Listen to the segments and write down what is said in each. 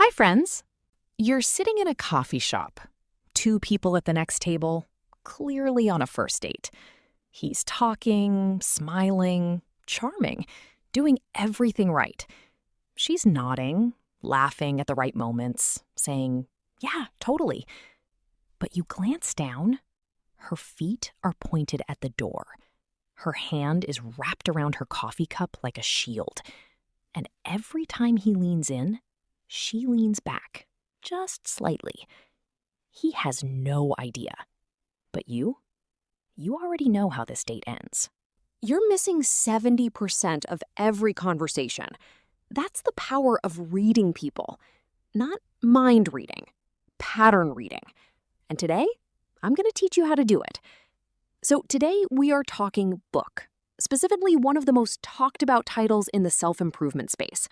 Hi, friends. You're sitting in a coffee shop. Two people at the next table, clearly on a first date. He's talking, smiling, charming, doing everything right. She's nodding, laughing at the right moments, saying, "Yeah, totally." But you glance down. Her feet are pointed at the door. Her hand is wrapped around her coffee cup like a shield. And every time he leans in, she leans back, just slightly. He has no idea. But you already know how this date ends. You're missing 70% of every conversation. That's the power of reading people, not mind reading, pattern reading. And today, I'm going to teach you how to do it. So today we are talking book, specifically one of the most talked about titles in the self-improvement space,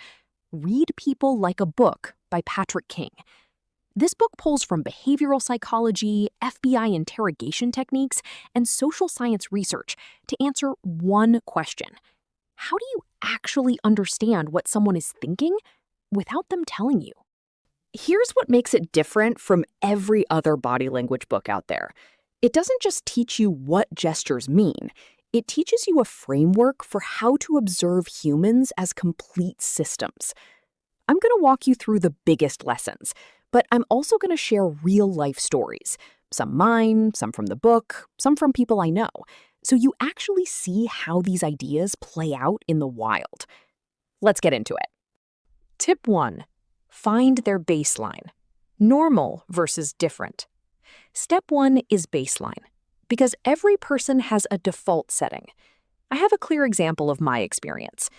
Read People Like a Book by Patrick King. This book pulls from behavioral psychology, FBI interrogation techniques, and social science research to answer one question. How do you actually understand what someone is thinking without them telling you? Here's what makes it different from every other body language book out there. It doesn't just teach you what gestures mean. It teaches you a framework for how to observe humans as complete systems. I'm going to walk you through the biggest lessons, but I'm also going to share real-life stories, some mine, some from the book, some from people I know, so you actually see how these ideas play out in the wild. Let's get into it. Tip 1. Find their baseline. Normal versus different. Step 1 is baseline, because every person has a default setting. I have a clear example of my experience.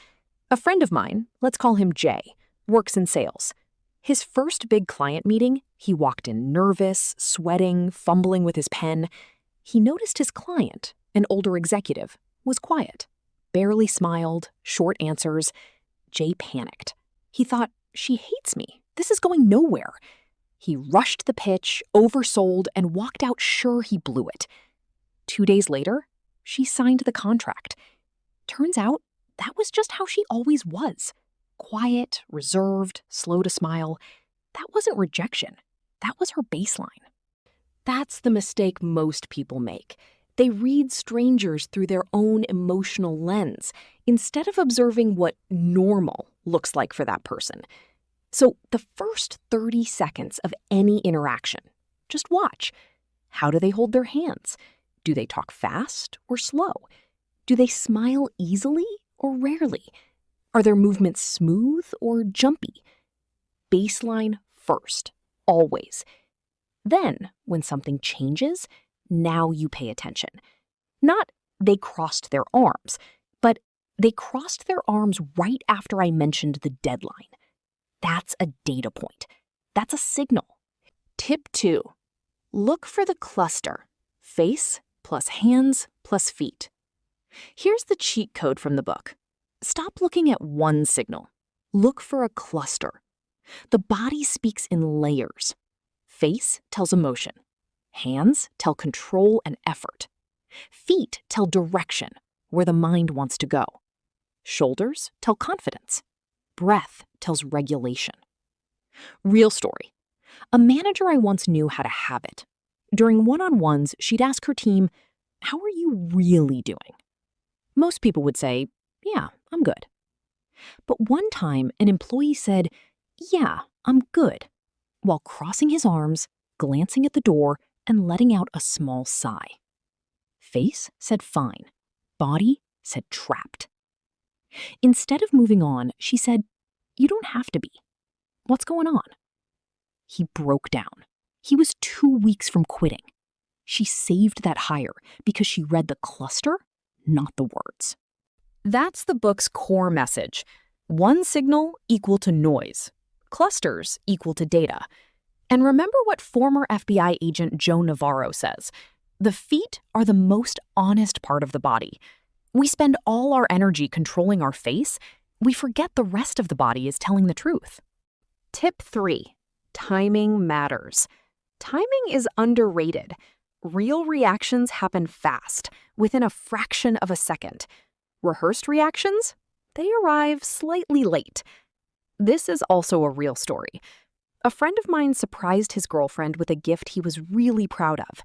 A friend of mine, let's call him Jay, works in sales. His first big client meeting, he walked in nervous, sweating, fumbling with his pen. He noticed his client, an older executive, was quiet, barely smiled, short answers. Jay panicked. He thought, "She hates me. This is going nowhere." He rushed the pitch, oversold, and walked out sure he blew it. 2 days later, she signed the contract. Turns out, that was just how she always was. Quiet, reserved, slow to smile. That wasn't rejection. That was her baseline. That's the mistake most people make. They read strangers through their own emotional lens instead of observing what normal looks like for that person. So the first 30 seconds of any interaction, just watch. How do they hold their hands? Do they talk fast or slow? Do they smile easily or rarely? Are their movements smooth or jumpy? Baseline first, always. Then, when something changes, now you pay attention. Not they crossed their arms, but they crossed their arms right after I mentioned the deadline. That's a data point. That's a signal. Tip 2. Look for the cluster. Face plus hands plus feet. Here's the cheat code from the book. Stop looking at one signal. Look for a cluster. The body speaks in layers. Face tells emotion. Hands tell control and effort. Feet tell direction, where the mind wants to go. Shoulders tell confidence. Breath tells regulation. Real story. A manager I once knew had a habit. During one-on-ones, she'd ask her team, "How are you really doing?" Most people would say, "Yeah, I'm good." But one time, an employee said, "Yeah, I'm good," while crossing his arms, glancing at the door, and letting out a small sigh. Face said fine. Body said trapped. Instead of moving on, she said, "You don't have to be. What's going on?" He broke down. He was 2 weeks from quitting. She saved that hire because she read the cluster, not the words. That's the book's core message. One signal equal to noise. Clusters equal to data. And remember what former FBI agent Joe Navarro says. The feet are the most honest part of the body. We spend all our energy controlling our face. We forget the rest of the body is telling the truth. Tip 3. Timing matters. Timing is underrated. Real reactions happen fast, within a fraction of a second. Rehearsed reactions? They arrive slightly late. This is also a real story. A friend of mine surprised his girlfriend with a gift he was really proud of.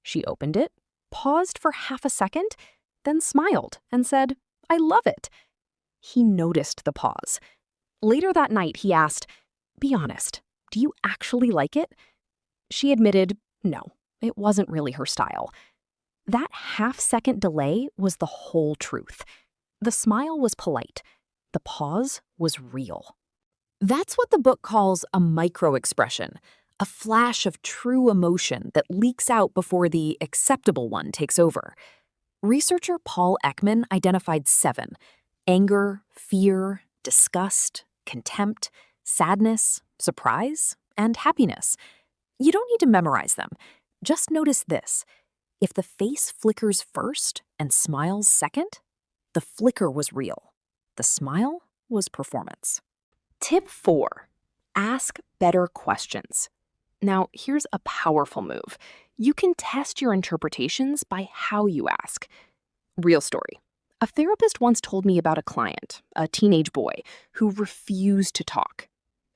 She opened it, paused for half a second, then smiled and said, "I love it." He noticed the pause. Later that night, he asked, "Be honest, do you actually like it?" She admitted, no, it wasn't really her style. That half-second delay was the whole truth. The smile was polite. The pause was real. That's what the book calls a microexpression, a flash of true emotion that leaks out before the acceptable one takes over. Researcher Paul Ekman identified 7: anger, fear, disgust, contempt, sadness, surprise, and happiness. You don't need to memorize them. Just notice this. If the face flickers first and smiles second, the flicker was real. The smile was performance. Tip 4. Ask better questions. Now, here's a powerful move. You can test your interpretations by how you ask. Real story. A therapist once told me about a client, a teenage boy, who refused to talk.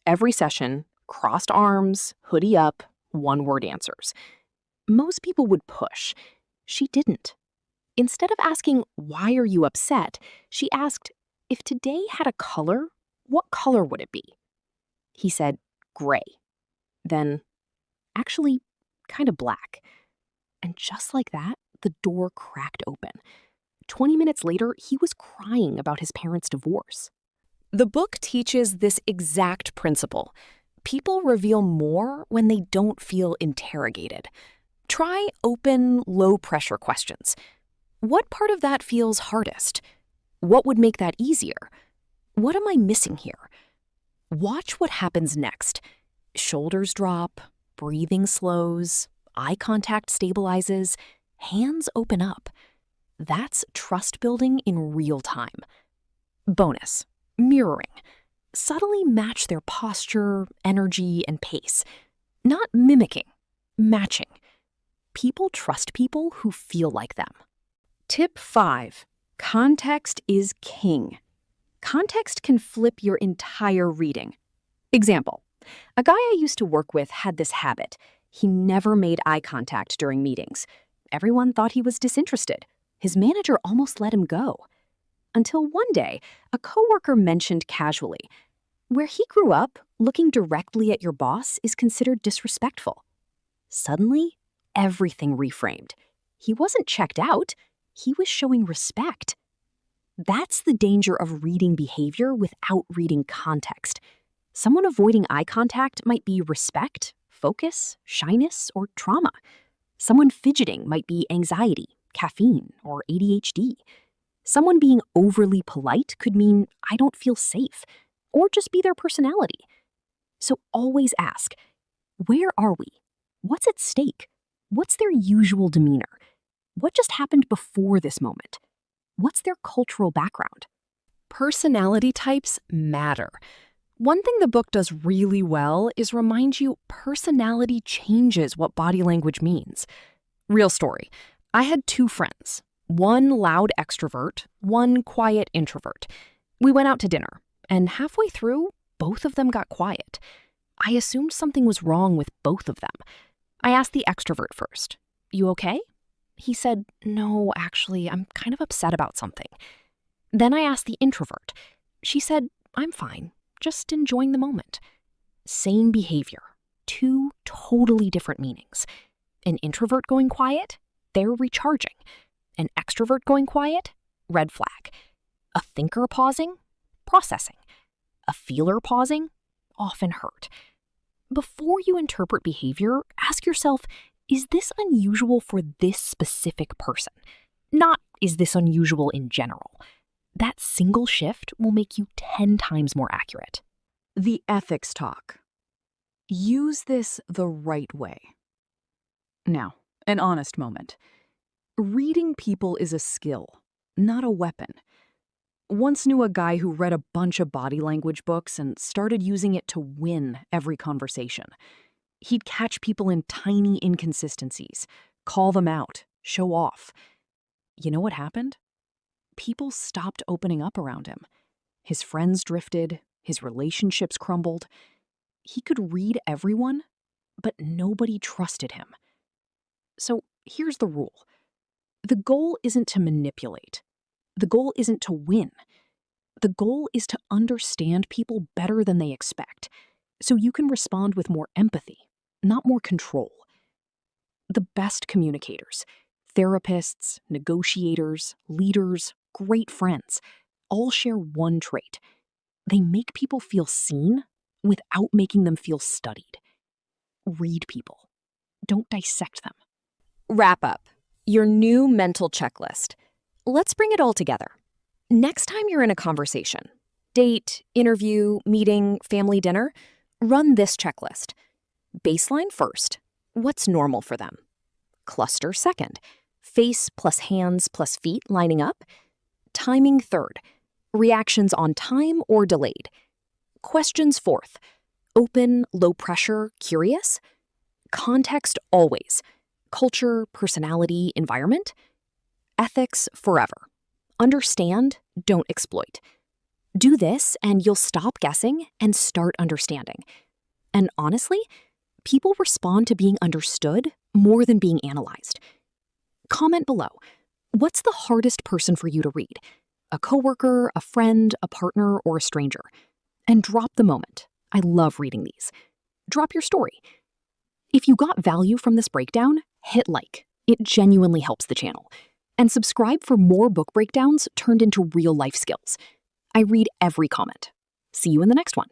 Every session, crossed arms, hoodie up, one-word answers. Most people would push. She didn't. Instead of asking, "Why are you upset?" she asked, "If today had a color, what color would it be?" He said, "Gray." Then, "Actually, kind of black." And just like that, the door cracked open. 20 minutes later, he was crying about his parents' divorce. The book teaches this exact principle. People reveal more when they don't feel interrogated. Try open, low-pressure questions. What part of that feels hardest? What would make that easier? What am I missing here? Watch what happens next. Shoulders drop, breathing slows, eye contact stabilizes, hands open up. That's trust building in real time. Bonus, mirroring. Subtly match their posture, energy, and pace. Not mimicking, matching. People trust people who feel like them. Tip 5. Context is king. Context can flip your entire reading. Example. A guy I used to work with had this habit. He never made eye contact during meetings. Everyone thought he was disinterested. His manager almost let him go. Until one day, a coworker mentioned casually, "Where he grew up, looking directly at your boss is considered disrespectful." Suddenly, everything reframed. He wasn't checked out. He was showing respect. That's the danger of reading behavior without reading context. Someone avoiding eye contact might be respect, focus, shyness, or trauma. Someone fidgeting might be anxiety, caffeine, or ADHD. Someone being overly polite could mean "I don't feel safe," or just be their personality. So always ask, where are we? What's at stake? What's their usual demeanor? What just happened before this moment? What's their cultural background? Personality types matter. One thing the book does really well is remind you personality changes what body language means. Real story. I had 2 friends, one loud extrovert, one quiet introvert. We went out to dinner, and halfway through, both of them got quiet. I assumed something was wrong with both of them. I asked the extrovert first, "You okay?" He said, "No, actually, I'm kind of upset about something." Then I asked the introvert. She said, "I'm fine, just enjoying the moment." Same behavior, 2 totally different meanings. An introvert going quiet, they're recharging. An extrovert going quiet, red flag. A thinker pausing, processing. A feeler pausing, often hurt. Before you interpret behavior, ask yourself, is this unusual for this specific person? Not, is this unusual in general? That single shift will make you 10 times more accurate. The ethics talk. Use this the right way. Now, an honest moment. Reading people is a skill, not a weapon. Once knew a guy who read a bunch of body language books and started using it to win every conversation. He'd catch people in tiny inconsistencies, call them out, show off. You know what happened? People stopped opening up around him. His friends drifted, his relationships crumbled. He could read everyone, but nobody trusted him. So here's the rule. The goal isn't to manipulate. The goal isn't to win. The goal is to understand people better than they expect, so you can respond with more empathy, not more control. The best communicators, therapists, negotiators, leaders, great friends, all share one trait. They make people feel seen without making them feel studied. Read people. Don't dissect them. Wrap up. Your new mental checklist. Let's bring it all together. Next time you're in a conversation, date, interview, meeting, family dinner, run this checklist. Baseline first. What's normal for them? Cluster second. Face plus hands plus feet lining up. Timing third. Reactions on time or delayed. Questions fourth. Open, low pressure, curious. Context always. Culture, personality, environment. Ethics forever. Understand, don't exploit. Do this and you'll stop guessing and start understanding. And honestly, people respond to being understood more than being analyzed. Comment below. What's the hardest person for you to read? A coworker, a friend, a partner, or a stranger? And drop the moment. I love reading these. Drop your story. If you got value from this breakdown, hit like. It genuinely helps the channel. And subscribe for more book breakdowns turned into real life skills. I read every comment. See you in the next one.